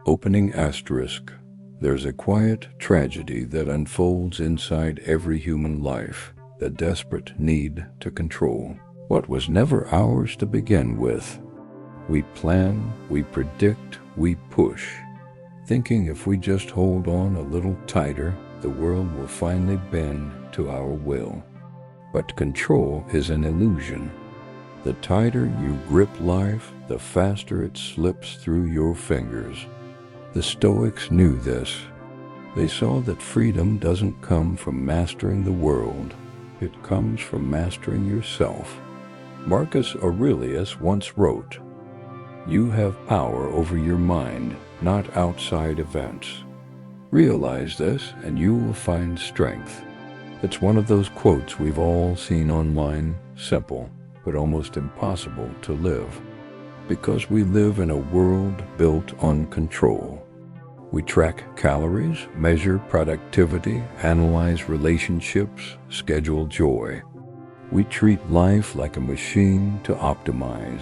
Opening asterisk. There's a quiet tragedy that unfolds inside every human life, the desperate need to control what was never ours to begin with. We plan, we predict, we push, thinking if we just hold on a little tighter, the world will finally bend to our will. But control is an illusion. The tighter you grip life, the faster it slips through your fingers. The Stoics knew this. They saw that freedom doesn't come from mastering the world. It comes from mastering yourself. Marcus Aurelius once wrote, "You have power over your mind, not outside events. Realize this and you will find strength." It's one of those quotes we've all seen online, simple, but almost impossible to live. Because we live in a world built on control. We track calories, measure productivity, analyze relationships, schedule joy. We treat life like a machine to optimize.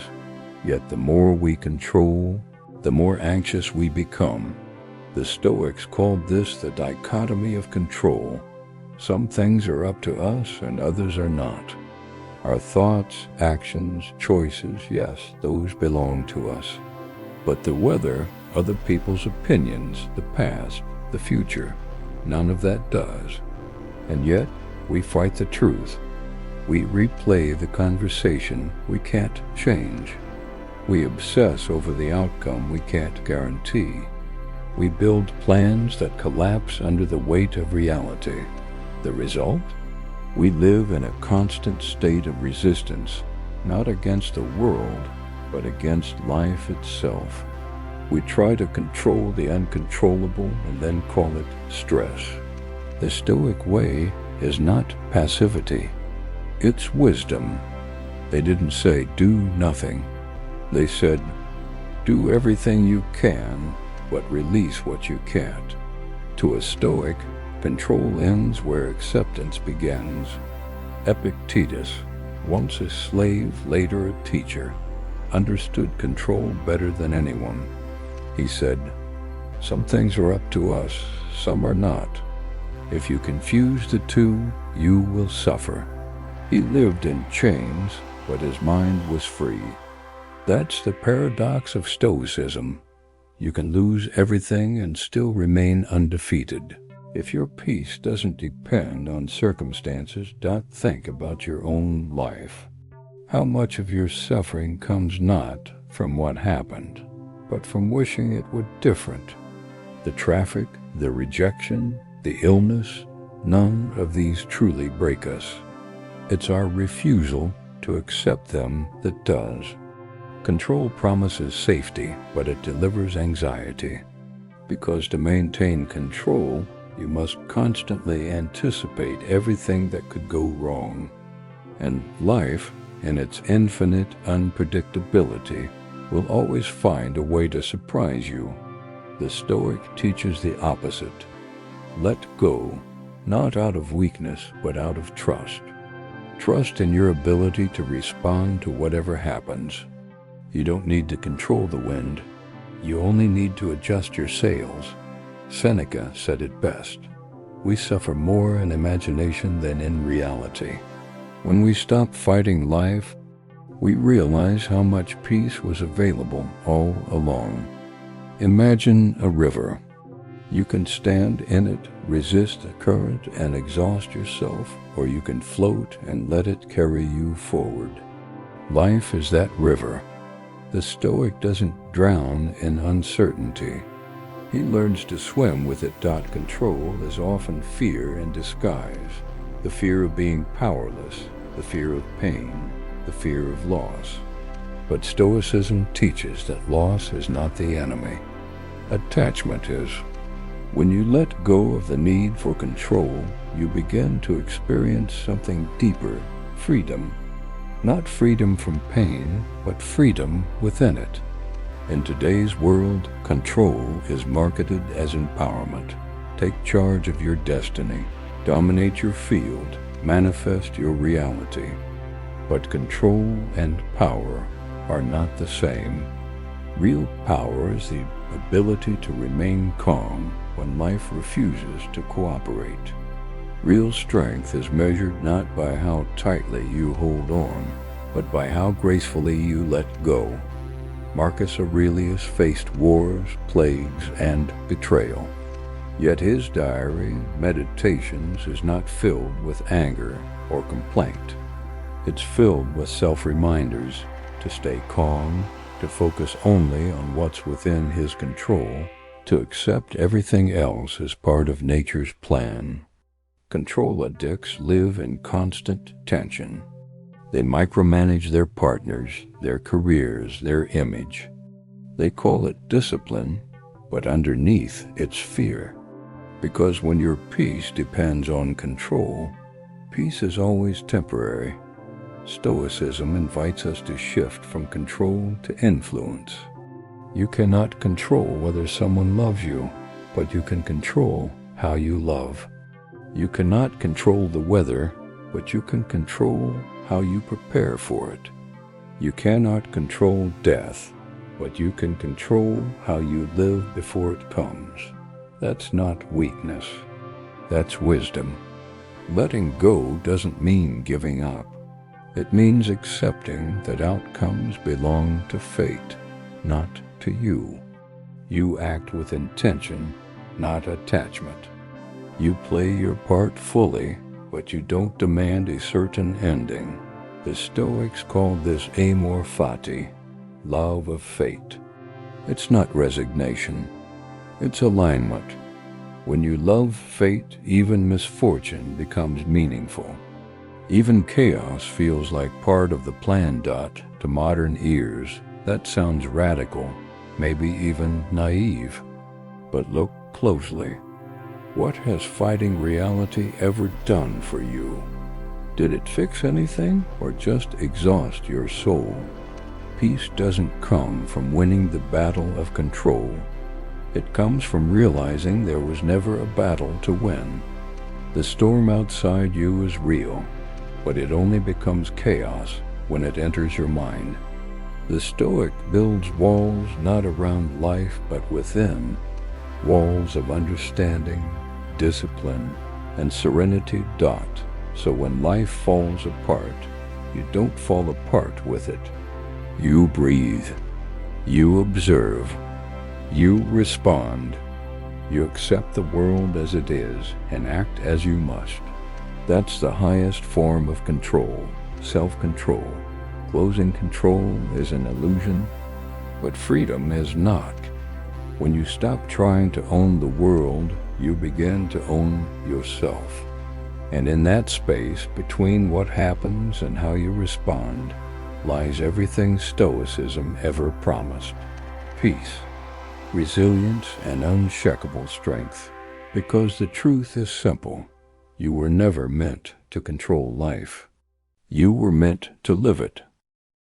Yet the more we control, the more anxious we become. The Stoics called this the dichotomy of control. Some things are up to us and others are not. Our thoughts, actions, choices, yes, those belong to us. But the weather, other people's opinions, the past, the future, none of that does. And yet, we fight the truth. We replay the conversation we can't change. We obsess over the outcome we can't guarantee. We build plans that collapse under the weight of reality. The result? We live in a constant state of resistance, not against the world, but against life itself. We try to control the uncontrollable and then call it stress. The Stoic way is not passivity. It's wisdom. They didn't say, do nothing. They said, do everything you can, but release what you can't. To a Stoic, control ends where acceptance begins. Epictetus, once a slave, later a teacher, understood control better than anyone. He said, some things are up to us, some are not. If you confuse the two, you will suffer. He lived in chains, but his mind was free. That's the paradox of Stoicism. You can lose everything and still remain undefeated. If your peace doesn't depend on circumstances, don't think about your own life. How much of your suffering comes not from what happened, but from wishing it were different? The traffic, the rejection, the illness, none of these truly break us. It's our refusal to accept them that does. Control promises safety, but it delivers anxiety. Because to maintain control, you must constantly anticipate everything that could go wrong. And life, in its infinite unpredictability, will always find a way to surprise you. The Stoic teaches the opposite. Let go, not out of weakness, but out of trust. Trust in your ability to respond to whatever happens. You don't need to control the wind. You only need to adjust your sails. Seneca said it best. We suffer more in imagination than in reality. When we stop fighting life, we realize how much peace was available all along. Imagine a river. You can stand in it, resist the current, and exhaust yourself, or you can float and let it carry you forward. Life is that river. The Stoic doesn't drown in uncertainty. He learns to swim with it. Control is often fear in disguise. The fear of being powerless, the fear of pain, the fear of loss. But Stoicism teaches that loss is not the enemy. Attachment is. When you let go of the need for control, you begin to experience something deeper, freedom. Not freedom from pain, but freedom within it. In today's world, control is marketed as empowerment. Take charge of your destiny, dominate your field, manifest your reality. But control and power are not the same. Real power is the ability to remain calm when life refuses to cooperate. Real strength is measured not by how tightly you hold on, but by how gracefully you let go. Marcus Aurelius faced wars, plagues, and betrayal. Yet his diary, Meditations, is not filled with anger or complaint. It's filled with self-reminders to stay calm, to focus only on what's within his control, to accept everything else as part of nature's plan. Control addicts live in constant tension. They micromanage their partners, their careers, their image. They call it discipline, but underneath it's fear. Because when your peace depends on control, peace is always temporary. Stoicism invites us to shift from control to influence. You cannot control whether someone loves you, but you can control how you love. You cannot control the weather, but you can control how you prepare for it. You cannot control death, but you can control how you live before it comes. That's not weakness. That's wisdom. Letting go doesn't mean giving up. It means accepting that outcomes belong to fate, not to you. You act with intention, not attachment. You play your part fully, but you don't demand a certain ending. The Stoics called this amor fati, love of fate. It's not resignation. It's alignment. When you love fate, even misfortune becomes meaningful. Even chaos feels like part of the plan. To modern ears, that sounds radical, maybe even naive. But look closely. What has fighting reality ever done for you? Did it fix anything or just exhaust your soul? Peace doesn't come from winning the battle of control. It comes from realizing there was never a battle to win. The storm outside you is real, but it only becomes chaos when it enters your mind. The Stoic builds walls not around life but within, walls of understanding, discipline, and serenity. So when life falls apart, you don't fall apart with it. You breathe. You observe. You respond. You accept the world as it is and act as you must. That's the highest form of control, self-control. Closing control is an illusion, but freedom is not. When you stop trying to own the world, you begin to own yourself. And in that space between what happens and how you respond lies everything Stoicism ever promised. Peace, resilience, and unshakable strength. Because the truth is simple. You were never meant to control life. You were meant to live it.